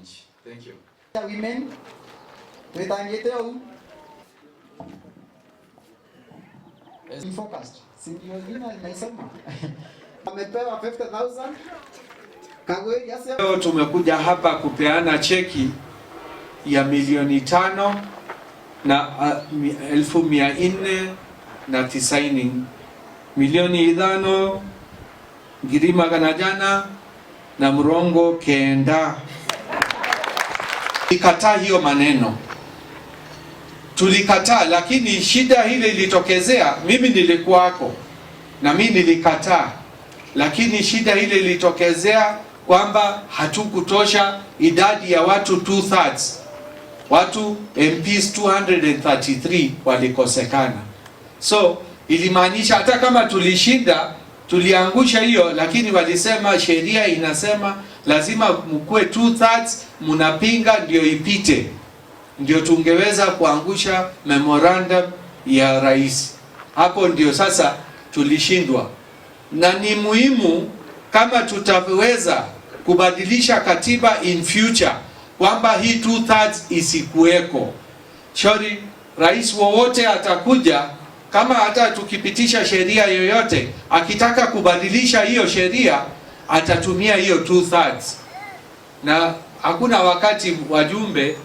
wananchi. Thank you. Women wetangiteo focused. Sindio jina linasema. Amepewa 50,000. Kagwe yase. Leo tumekuja hapa kupeana cheki ya milioni 5 na 490 milioni 5 ngiri magana jana na mrongo kenda. Tulikataa hiyo maneno, tulikataa, lakini shida hile ilitokezea. Mimi nilikuwako na mimi nilikataa, lakini shida hile ilitokezea kwamba hatukutosha idadi ya watu 2/3. Watu MPs 233 walikosekana. So ilimaanisha hata kama tulishinda, tuliangusha hiyo, lakini walisema sheria inasema lazima mkue 2/3 mnapinga ndio ipite, ndio tungeweza kuangusha memorandum ya rais. Hapo ndio sasa tulishindwa, na ni muhimu kama tutaweza kubadilisha katiba in future kwamba hii 2/3 isikuweko. Shauri rais wowote atakuja, kama hata tukipitisha sheria yoyote, akitaka kubadilisha hiyo sheria atatumia hiyo 2/3, na hakuna wakati wajumbe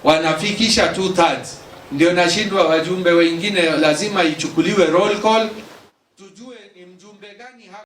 wanafikisha 2/3. Ndio nashindwa, wajumbe wengine lazima ichukuliwe roll call